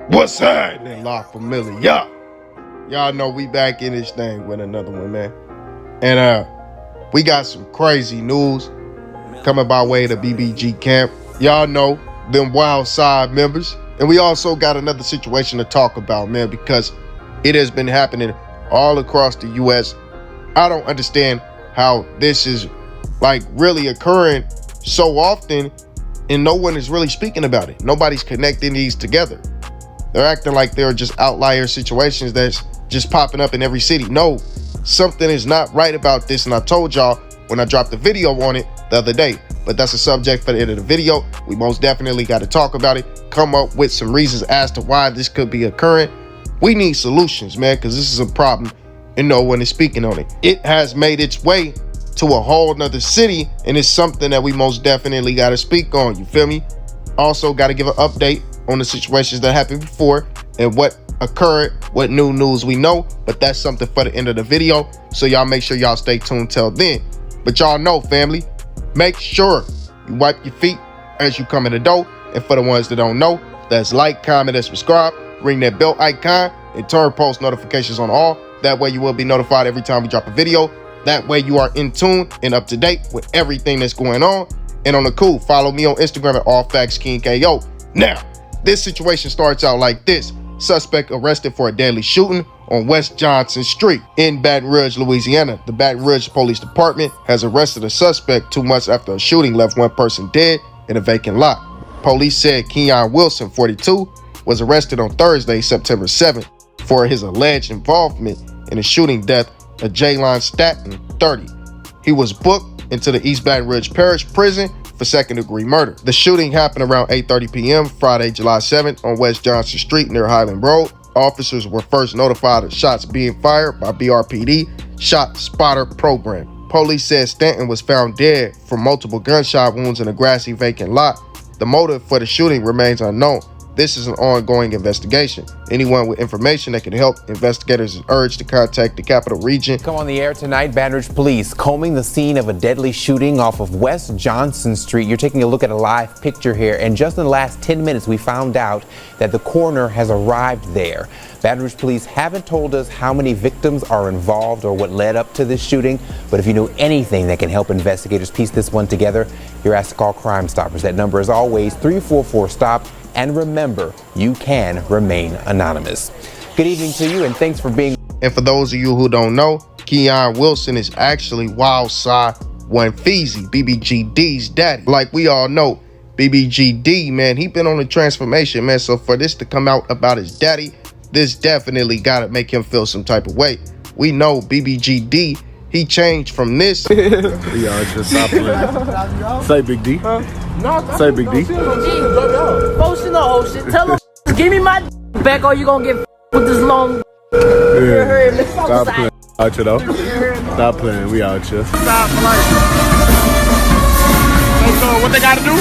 What's happening, La Familia? Y'all know we back in this thing with another one, man. And we got some crazy news coming by way of the BBG camp. Y'all know them WILDSIDE members. And we also got another situation to talk about, man, because it has been happening all across the U.S. I don't understand how this is like really occurring so often and no one is really speaking about it. Nobody's connecting these together. They're acting like they're just outlier situations that's just popping up in every city. No, something is not right about this, and I told y'all when I dropped the video on it the other day. But that's a subject for the end of the video. We most definitely got to talk about it, come up with some reasons as to why this could be occurring. We need solutions, man, because this is a problem and no one is speaking on it. It has made its way to a whole nother city, and it's something that we most definitely got to speak on. You feel me? Also got to give an update on the situations that happened before and what occurred, what new news we know, but that's something for the end of the video, so y'all make sure y'all stay tuned till then. But y'all know, family, make sure you wipe your feet as you come in the door, and for the ones that don't know, that's like, comment, and subscribe, ring that bell icon, and turn post notifications on all. That way you will be notified every time we drop a video. That way you are in tune and up to date with everything that's going on. And on the cool, follow me on Instagram at allfactsKingKO. Now, this situation starts out like this. Suspect arrested for a deadly shooting on West Johnson Street in Baton Rouge, Louisiana. The Baton Rouge Police Department has arrested a suspect 2 months after a shooting left one person dead in a vacant lot. Police said Keon Wilson, 42, was arrested on Thursday, September 7th, for his alleged involvement in the shooting death of Jaylon Staton, 30. He was booked into the East Baton Rouge Parish Prison for second-degree murder. The shooting happened around 8:30 p.m. Friday, July 7th on West Johnson Street near Highland Road. Officers were first notified of shots being fired by BRPD Shot Spotter Program. Police said Stanton was found dead from multiple gunshot wounds in a grassy vacant lot. The motive for the shooting remains unknown. This is an ongoing investigation. Anyone with information that can help investigators is urged to contact the Capital Region. Come on the air tonight, Baton Rouge Police combing the scene of a deadly shooting off of West Johnson Street. You're taking a look at a live picture here, and just in the last 10 minutes, we found out that the coroner has arrived there. Baton Rouge Police haven't told us how many victims are involved or what led up to this shooting, but if you know anything that can help investigators piece this one together, you're asked to call Crime Stoppers. That number is always 344-STOP. And remember, you can remain anonymous. Good evening to you, and thanks for being. And for those of you who don't know, Keon Wilson is actually WILDSIDE one Feezy, BBG Dee's daddy. Like we all know, BBG Dee, man, he been on a transformation, man. So for this to come out about his daddy, this definitely gotta make him feel some type of way. We know BBG Dee, he changed from this. Y'all just stop playing. Say Big D. Say Big D. Motion or whole shit. Tell him, give me my back or you gonna get with this long. Yeah. Stop playing. Out here though. Stop playing. We out here. Stop playing. So what they gotta do?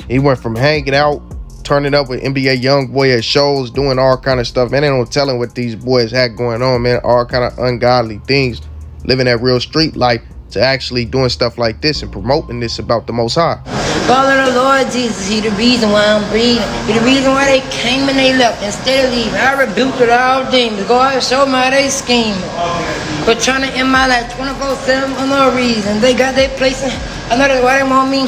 He went from hanging out, turning up with NBA YoungBoy at shows, doing all kind of stuff. Man, ain't no telling what these boys had going on, man. All kind of ungodly things, living that real street life, to actually doing stuff like this and promoting this about the Most High. God of the Lord Jesus, he the reason why I'm breathing. He the reason why they came and they left instead of leaving. I rebuked it all demons. Go out and show me how they scheming. But trying to end my life 24/7 for no reason. They got their place. I know that's why they want me.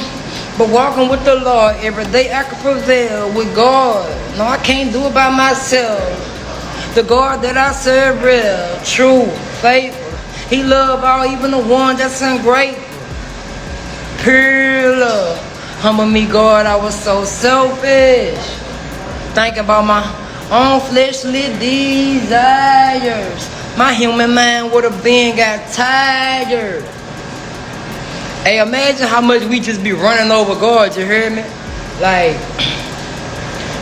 But walking with the Lord every day I can prevail with God. No, I can't do it by myself. The God that I serve real, true, faithful. He love all, even the one that's ungrateful. Pure love. Humble me, God, I was so selfish. Thinking about my own fleshly desires. My human mind would have been got tired. Hey, imagine how much we just be running over God, you hear me? Like,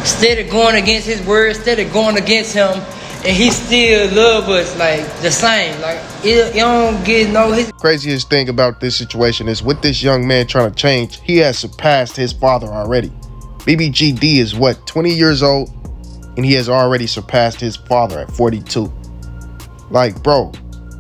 instead of going against his word, instead of going against him, and he still love us like the same. Like, you don't get no... Craziest thing about this situation is with this young man trying to change, he has surpassed his father already. BBG Dee is what, 20 years old? and he has already surpassed his father at 42. Like, bro,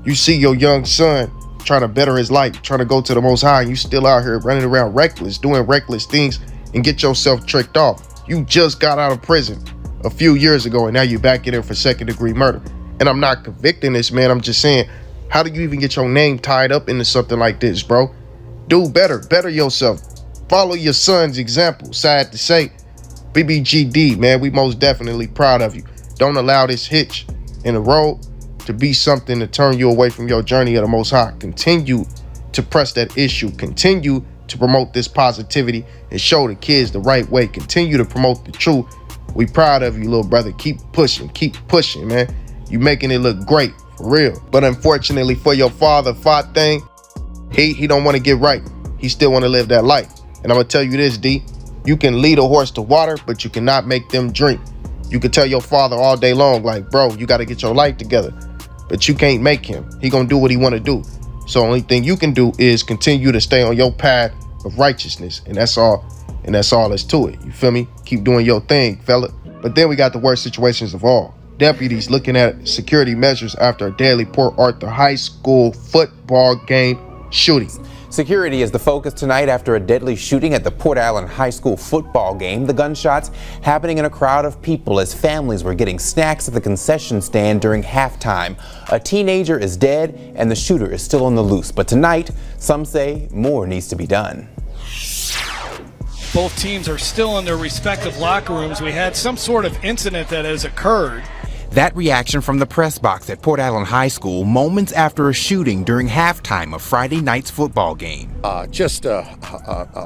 you see your young son trying to better his life, trying to go to the Most High, and you still out here running around reckless, doing reckless things, and get yourself tricked off. You just got out of prison a few years ago, and now you're back in there for second-degree murder. And I'm not convicting this man. I'm just saying, how do you even get your name tied up into something like this, bro? Do better. Better yourself. Follow your son's example. Sad to say, BBG Dee, man, we most definitely proud of you. Don't allow this hitch in the road to be something to turn you away from your journey of the Most High. Continue to press that issue. Continue to promote this positivity and show the kids the right way. Continue to promote the truth. We proud of you, little brother. Keep pushing, man. You making it look great, for real. But unfortunately for your father, thing, he don't want to get right. He still want to live that life. And I'm gonna tell you this, D, you can lead a horse to water, but you cannot make them drink. You can tell your father all day long, like, bro, you got to get your life together, but you can't make him. He gonna do what he want to do. So only thing you can do is continue to stay on your path of righteousness, and that's all. And that's all that's to it. You feel me? Keep doing your thing, fella. But then we got the worst situations of all. Deputies looking at security measures after a deadly Port Arthur High School football game shooting. Security is the focus tonight after a deadly shooting at the Port Allen High School football game. The gunshots happening in a crowd of people as families were getting snacks at the concession stand during halftime. A teenager is dead and the shooter is still on the loose. But tonight, some say more needs to be done. Both teams are still in their respective locker rooms. We had some sort of incident that has occurred. That reaction from the press box at Port Allen High School moments after a shooting during halftime of Friday night's football game. Just a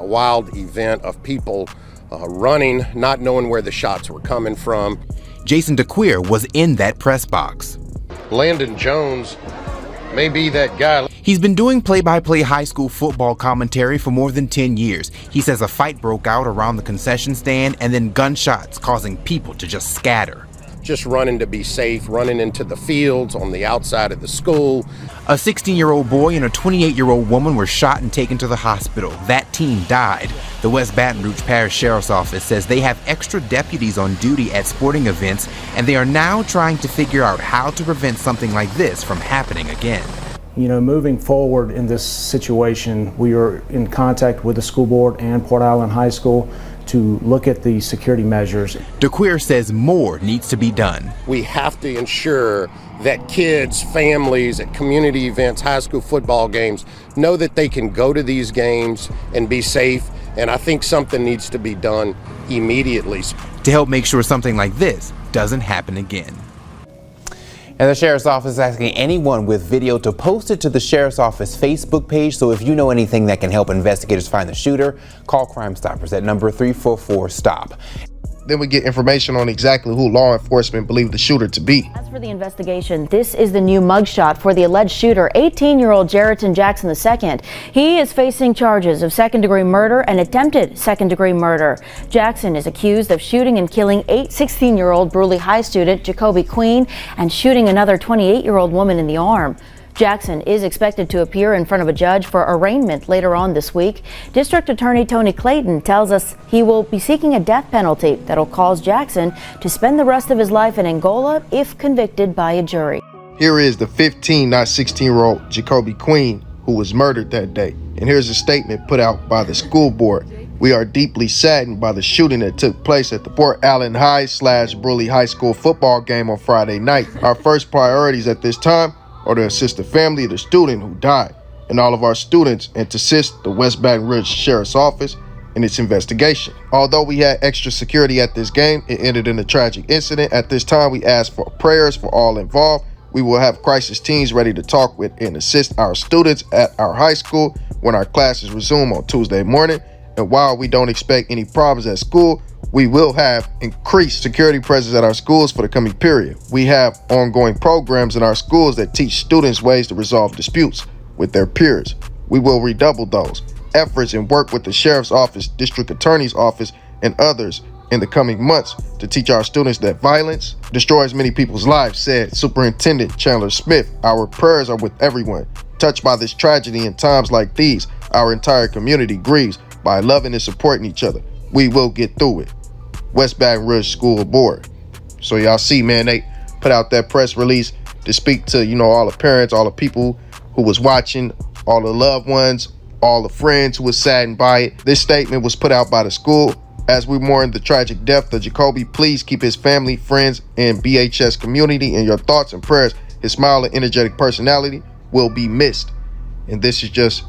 wild event of people running, not knowing where the shots were coming from. Jason DeQueer was in that press box. Landon Jones may be that guy. He's been doing play-by-play high school football commentary for more than 10 years. He says a fight broke out around the concession stand and then gunshots causing people to just scatter. Just running to be safe, running into the fields on the outside of the school. A 16-year-old boy and a 28-year-old woman were shot and taken to the hospital. That teen died. The West Baton Rouge Parish Sheriff's Office says they have extra deputies on duty at sporting events, and they are now trying to figure out how to prevent something like this from happening again. You know, moving forward in this situation, we are in contact with the school board and Port Allen High School to look at the security measures. DeQueer says more needs to be done. We have to ensure that kids, families at community events, high school football games, know that they can go to these games and be safe. And I think something needs to be done immediately to help make sure something like this doesn't happen again. And the Sheriff's Office is asking anyone with video to post it to the Sheriff's Office Facebook page. So if you know anything that can help investigators find the shooter, call Crime Stoppers at number 344-STOP. Then we get information on exactly who law enforcement believe the shooter to be. As for the investigation, this is the new mugshot for the alleged shooter, 18-year-old Jerriton Jackson II. He is facing charges of second-degree murder and attempted second-degree murder. Jackson is accused of shooting and killing 16-year-old Bruley High student Jacoby Queen and shooting another 28-year-old woman in the arm. Jackson is expected to appear in front of a judge for arraignment later on this week. District Attorney Tony Clayton tells us he will be seeking a death penalty that'll cause Jackson to spend the rest of his life in Angola if convicted by a jury. Here is the 15, not 16-year-old Jacoby Queen who was murdered that day. And here's a statement put out by the school board. We are deeply saddened by the shooting that took place at the Port Allen High/Bruley High School football game on Friday night. Our first priorities at this time or to assist the family of the student who died and all of our students, and to assist the West Baton Rouge Sheriff's Office in its investigation. Although we had extra security at this game, it ended in a tragic incident. At this time, we ask for prayers for all involved. We will have crisis teams ready to talk with and assist our students at our high school when our classes resume on Tuesday morning. And while we don't expect any problems at school, we will have increased security presence at our schools for the coming period. We have ongoing programs in our schools that teach students ways to resolve disputes with their peers. We will redouble those efforts and work with the Sheriff's Office, District Attorney's Office, and others in the coming months to teach our students that violence destroys many people's lives, said Superintendent Chandler Smith. Our prayers are with everyone touched by this tragedy. In times like these, our entire community grieves. By loving and supporting each other, we will get through it. West Baton Rouge School Board, So y'all see, man, they put out that press release to speak to, you know, all the parents, all the people who was watching, all the loved ones, all the friends who was saddened by it. This statement was put out by the school. As we mourn the tragic death of Jacoby, please keep his family, friends, and BHS community in your thoughts and prayers. His smile and energetic personality will be missed. And this is just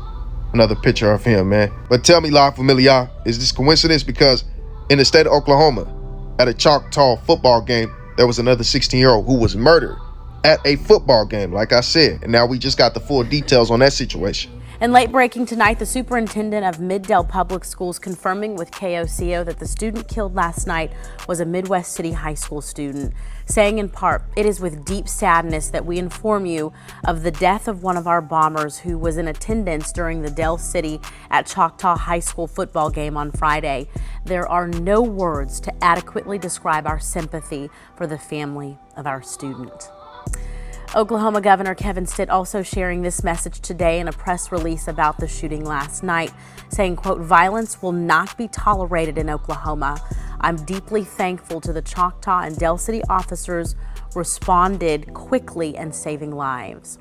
another picture of him, man. But tell me, La Familia, is this coincidence? Because in the state of Oklahoma, at a Choctaw football game, there was another 16-year-old who was murdered at a football game, like I said. And now we just got the full details on that situation. And late breaking tonight, the superintendent of Middale Public Schools confirming with KOCO that the student killed last night was a Midwest City High School student, saying in part, "It is with deep sadness that we inform you of the death of one of our bombers who was in attendance during the Del City at Choctaw High School football game on Friday. There are no words to adequately describe our sympathy for the family of our student." Oklahoma Governor Kevin Stitt also sharing this message today in a press release about the shooting last night, saying, quote, "Violence will not be tolerated in Oklahoma. I'm deeply thankful to the Choctaw and Del City officers responded quickly and saving lives."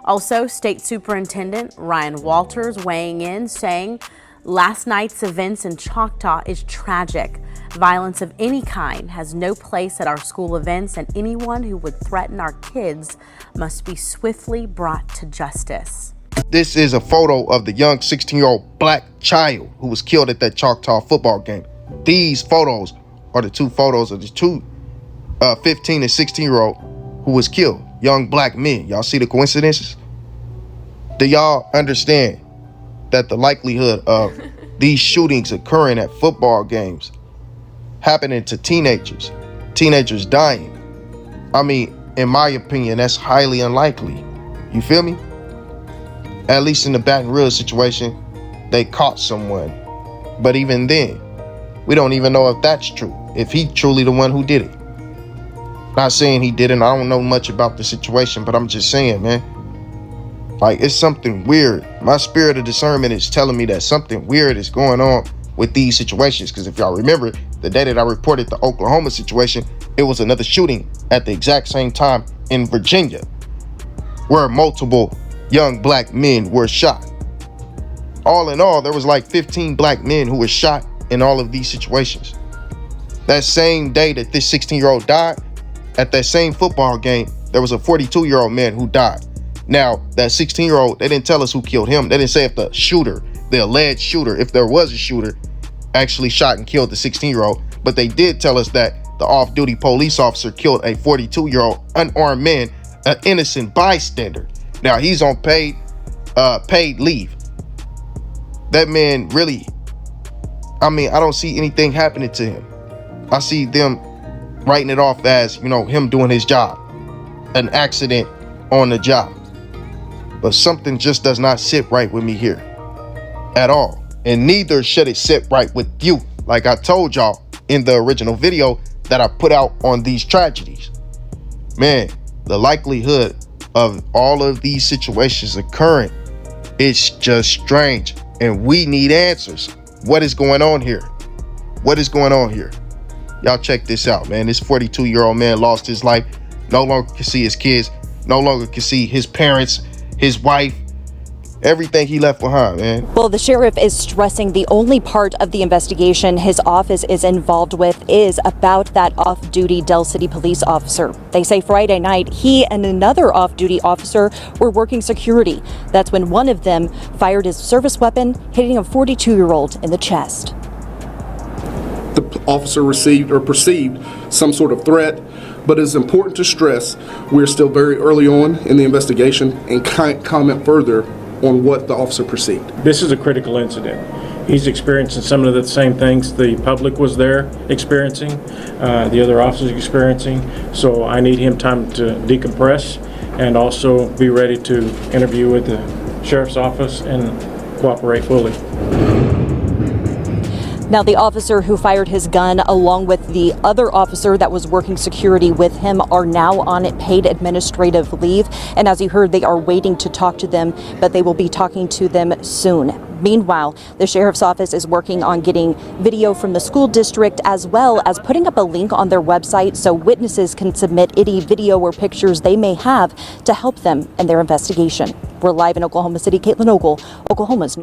Also, State Superintendent Ryan Walters weighing in, saying, "Last night's events in Choctaw is tragic. Violence of any kind has no place at our school events, and anyone who would threaten our kids must be swiftly brought to justice." This is a photo of the young 16-year-old black child who was killed at that Choctaw football game. These photos are the two photos of the two 15 and 16-year-old who was killed. Young black men. Y'all see the coincidences? Do y'all understand that the likelihood of these shootings occurring at football games happening to teenagers dying? I mean, in my opinion, that's highly unlikely. You feel me? At least in the Baton Rouge situation, they caught someone. But even then, we don't even know if that's true, if he truly the one who did it. Not saying he didn't. I don't know much about the situation, but I'm just saying, man. Like, it's something weird. My spirit of discernment is telling me that something weird is going on with these situations. Because if y'all remember, the day that I reported the Oklahoma situation, it was another shooting at the exact same time in Virginia, where multiple young black men were shot. All in all, there was like 15 black men who were shot in all of these situations. That same day that this 16-year-old died, at that same football game, there was a 42-year-old man who died. Now, that 16-year-old, they didn't tell us who killed him. They didn't say if the shooter, the alleged shooter, if there was a shooter, actually shot and killed the 16-year-old. But they did tell us that the off-duty police officer killed a 42-year-old unarmed man, an innocent bystander. Now, he's on paid leave. That man really, I mean, I don't see anything happening to him. I see them writing it off as, you know, him doing his job, an accident on the job. But something just does not sit right with me here at all. And neither should it sit right with you. Like I told y'all in the original video that I put out on these tragedies. Man, the likelihood of all of these situations occurring, it's just strange. And we need answers. What is going on here? What is going on here? Y'all check this out, man. This 42-year-old man lost his life. No longer can see his kids. No longer can see his parents, his wife, everything he left behind, man. Well, the sheriff is stressing the only part of the investigation his office is involved with is about that off-duty Del City police officer. They say Friday night he and another off-duty officer were working security. That's when one of them fired his service weapon, hitting a 42-year-old in the chest. The officer received or perceived some sort of threat, but it's important to stress we're still very early on in the investigation and can't comment further on what the officer perceived. This is a critical incident. He's experiencing some of the same things the public was there experiencing, the other officers experiencing, so I need him time to decompress and also be ready to interview with the sheriff's office and cooperate fully. Now, the officer who fired his gun, along with the other officer that was working security with him, are now on paid administrative leave. And as you heard, they are waiting to talk to them, but they will be talking to them soon. Meanwhile, the sheriff's office is working on getting video from the school district as well as putting up a link on their website so witnesses can submit any video or pictures they may have to help them in their investigation. We're live in Oklahoma City. Caitlin Ogle, Oklahoma's News.